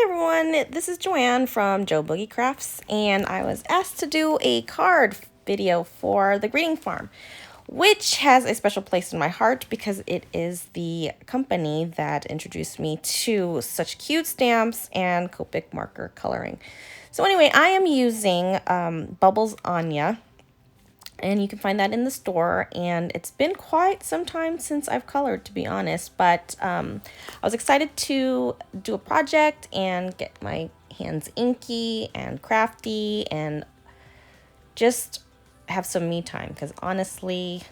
everyone, this is JoAnn from JoBoogie Crafts, and I was asked to do a card video for the Greeting Farm, which has a special place in my heart because it is the company that introduced me to such cute stamps and Copic marker coloring. So anyway, I am using Bubbles Anya, and you can find that in the store, and it's been quite some time since I've colored, to be honest, but I was excited to do a project and get my hands inky and crafty and just have some me time, because honestly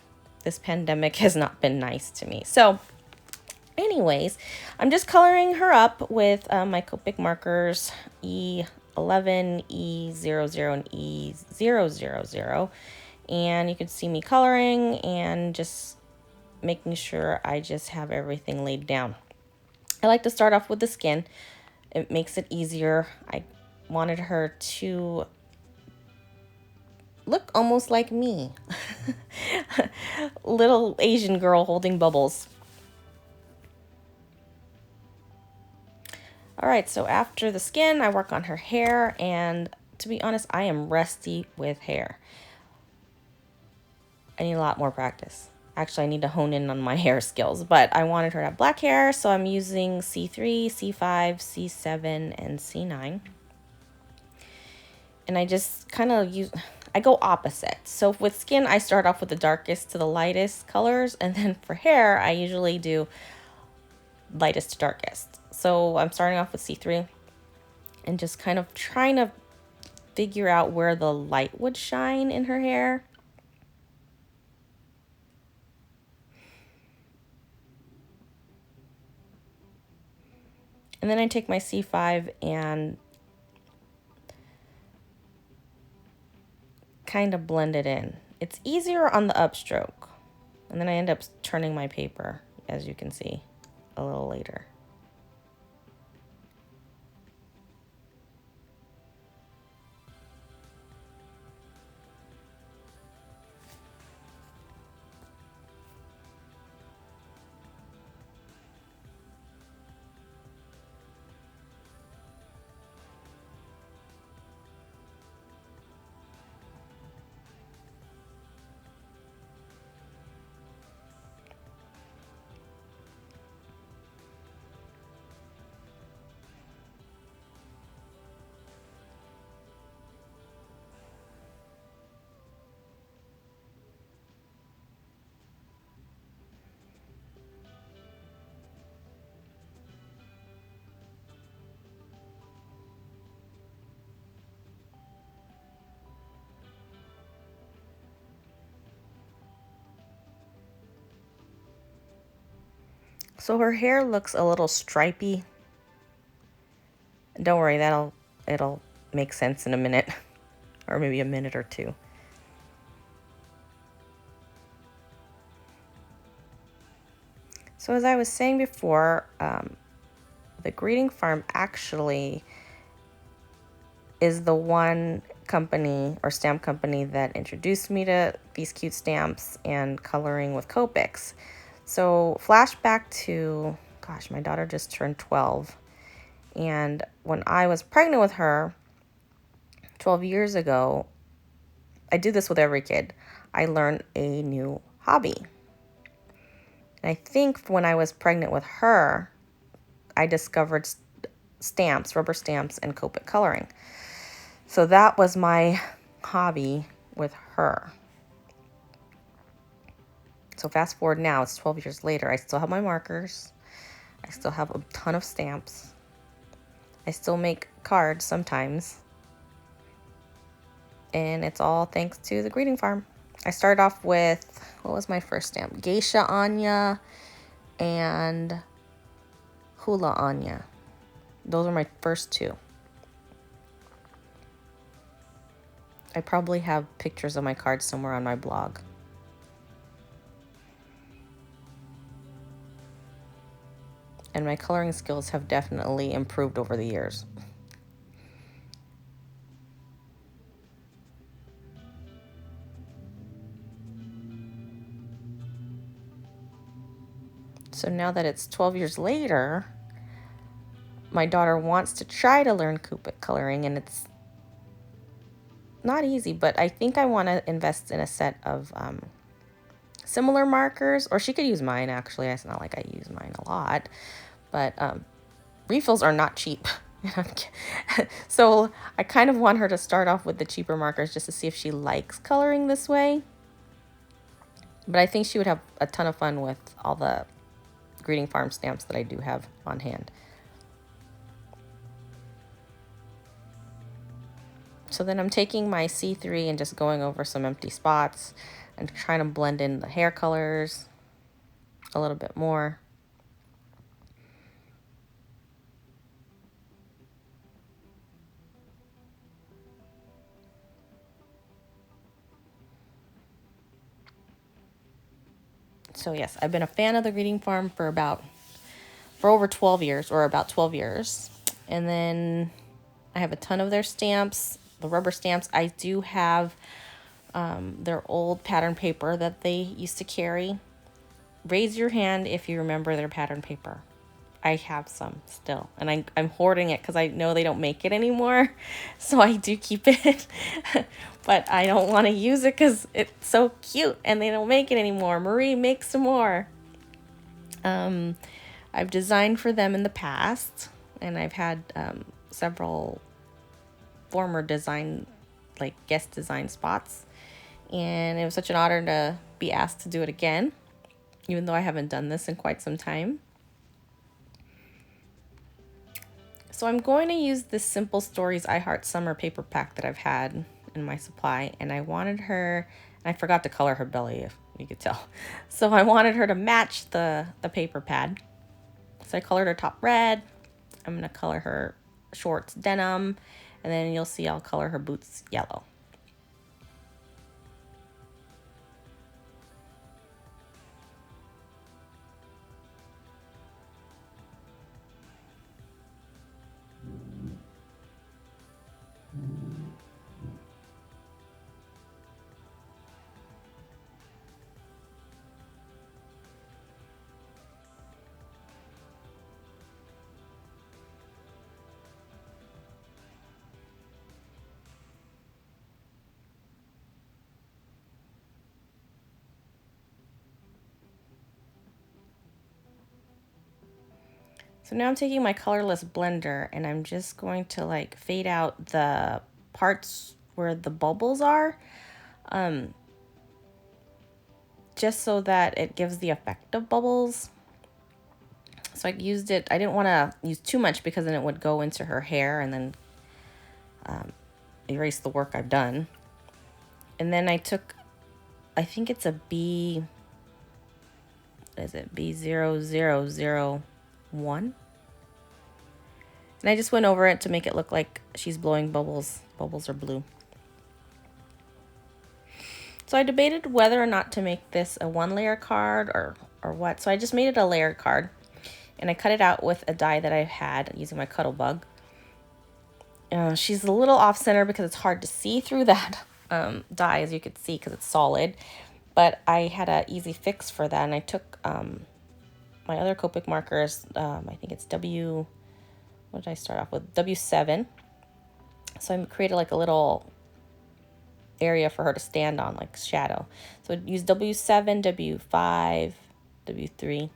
this pandemic has not been nice to me. So anyways, I'm just coloring her up with my Copic markers E11, E00, and E000. And you can see me coloring and just making sure I just have everything laid down. I like to start off with the skin. It makes it easier. I wanted her to look almost like me. Little Asian girl holding bubbles. Alright, so after the skin, I work on her hair, and to be honest, I am rusty with hair. I need a lot more practice. Actually, I need to hone in on my hair skills, but I wanted her to have black hair, so I'm using C3, C5, C7, and C9. And I just kind of I go opposite. So with skin, I start off with the darkest to the lightest colors, and then for hair, I usually do lightest to darkest. So I'm starting off with C3 and just kind of trying to figure out where the light would shine in her hair. And then I take my C5 and kind of blend it in. It's easier on the upstroke. And then I end up turning my paper, as you can see, a little later. So her hair looks a little stripy. Don't worry, it'll make sense in a minute, or maybe a minute or two. So as I was saying before, the Greeting Farm actually is the one company or stamp company that introduced me to these cute stamps and coloring with Copics. So flashback to, gosh, my daughter just turned 12. And when I was pregnant with her 12 years ago, I do this with every kid. I learned a new hobby. And I think when I was pregnant with her, I discovered stamps, rubber stamps, and Copic coloring. So that was my hobby with her. So fast forward now, it's 12 years later. I still have my markers. I still have a ton of stamps. I still make cards sometimes. And it's all thanks to the Greeting Farm. I started off with, what was my first stamp? Geisha Anya and Hula Anya. Those are my first two. I probably have pictures of my cards somewhere on my blog. And my coloring skills have definitely improved over the years. So now that it's 12 years later, my daughter wants to try to learn Copic coloring, and it's not easy, but I think I want to invest in a set of similar markers, or she could use mine actually. It's not like I use mine a lot, but refills are not cheap. So I kind of want her to start off with the cheaper markers just to see if she likes coloring this way. But I think she would have a ton of fun with all the Greeting Farm stamps that I do have on hand. So then I'm taking my C3 and just going over some empty spots and trying to blend in the hair colors a little bit more. So yes, I've been a fan of the Greeting Farm for over 12 years, or about 12 years. And then I have a ton of their stamps, the rubber stamps. I do have their old pattern paper that they used to carry. Raise your hand if you remember their pattern paper. I have some still, and I'm hoarding it because I know they don't make it anymore. So I do keep it, but I don't want to use it because it's so cute and they don't make it anymore. Marie, make some more. I've designed for them in the past, and I've had several former design, like guest design spots. And it was such an honor to be asked to do it again, even though I haven't done this in quite some time. So I'm going to use this Simple Stories I Heart Summer paper pack that I've had in my supply, and I wanted her, and I forgot to color her belly, if you could tell. So I wanted her to match the paper pad. So I colored her top red. I'm going to color her shorts denim, and then you'll see I'll color her boots yellow. So now I'm taking my colorless blender and I'm just going to like fade out the parts where the bubbles are, just so that it gives the effect of bubbles. So I used it, I didn't want to use too much because then it would go into her hair and then erase the work I've done. And then I took, I think it's a B, what is it, B0001? And I just went over it to make it look like she's blowing bubbles. Bubbles are blue. So I debated whether or not to make this a 1-layer card or what. So I just made it a layered card. And I cut it out with a die that I had using my Cuttlebug. She's a little off center because it's hard to see through that die, as you could see, because it's solid. But I had an easy fix for that. And I took my other Copic markers. I think it's what did I start off with? W7. So I created like a little area for her to stand on, like shadow. So I'd use W7, W5, W3.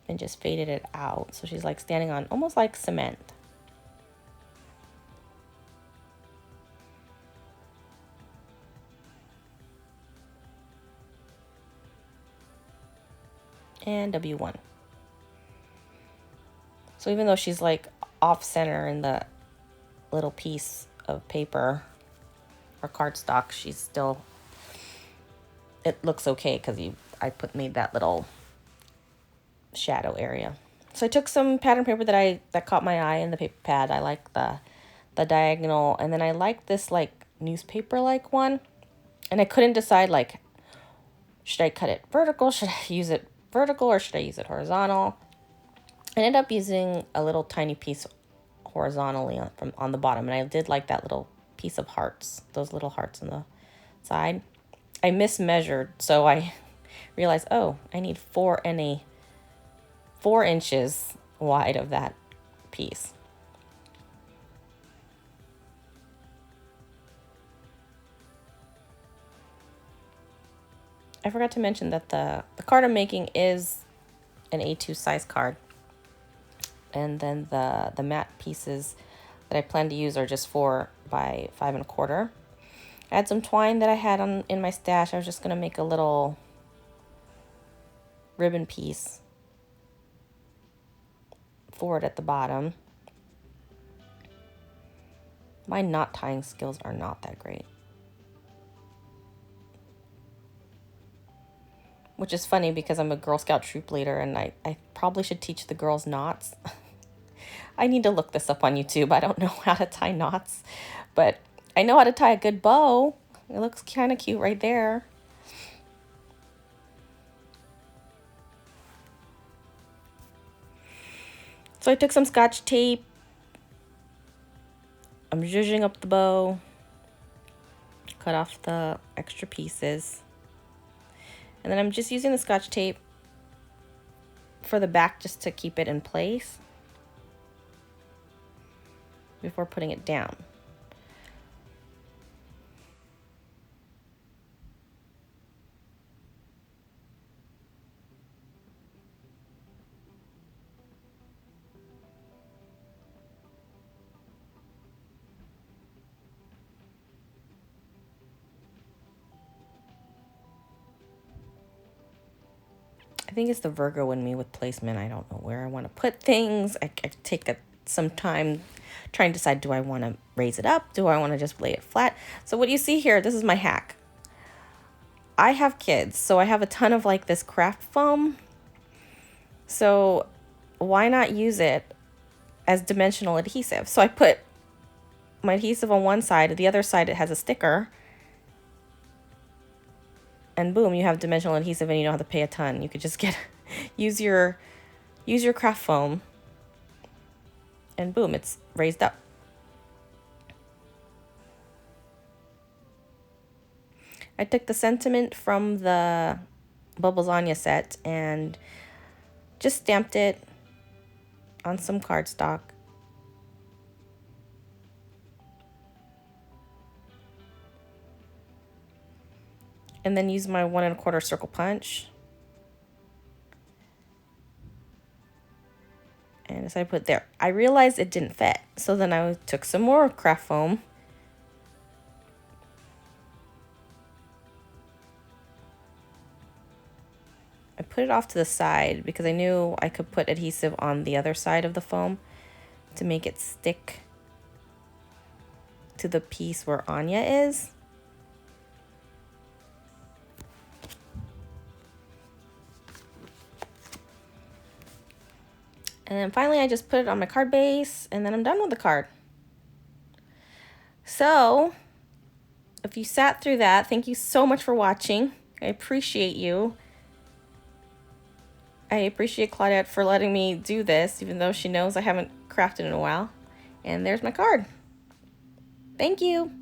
And just faded it out. So she's like standing on almost like cement. And W1. So even though she's like off center in the little piece of paper or cardstock, she's still, it looks okay because I made that little shadow area. So I took some pattern paper that caught my eye in the paper pad. I like the diagonal, and then I like this like newspaper like one, and I couldn't decide like, should I cut it vertical, should I use it vertical, or should I use it horizontal? I ended up using a little tiny piece horizontally on the bottom, and I did like that little piece of hearts, those little hearts on the side. I mismeasured, so I realized, oh, I need 4 and a 4 inches wide of that piece. I forgot to mention that the card I'm making is an A2 size card. And then the matte pieces that I plan to use are just 4 by 5 1/4. I had some twine that I had in my stash. I was just gonna make a little ribbon piece for it at the bottom. My knot tying skills are not that great. Which is funny because I'm a Girl Scout troop leader and I probably should teach the girls knots. I need to look this up on YouTube. I don't know how to tie knots, but I know how to tie a good bow. It looks kind of cute right there. So I took some Scotch tape. I'm zhuzhing up the bow. Cut off the extra pieces. And then I'm just using the Scotch tape for the back just to keep it in place before putting it down. I think it's the Virgo in me with placement. I don't know where I want to put things. I take some time trying to decide, do I want to raise it up? Do I want to just lay it flat? So what you see here, this is my hack. I have kids, so I have a ton of like this craft foam. So why not use it as dimensional adhesive? So I put my adhesive on one side, the other side it has a sticker. And boom, you have dimensional adhesive and you don't have to pay a ton. You could just get use your craft foam and boom, it's raised up. I took the sentiment from the Bubbles Anya set and just stamped it on some cardstock. And then use my 1 1/4 circle punch. And as I put there, I realized it didn't fit. So then I took some more craft foam. I put it off to the side because I knew I could put adhesive on the other side of the foam to make it stick to the piece where Anya is. And then finally I just put it on my card base and then I'm done with the card. So if you sat through that, thank you so much for watching. I appreciate you. I appreciate Claudette for letting me do this, even though she knows I haven't crafted in a while. And there's my card. Thank you.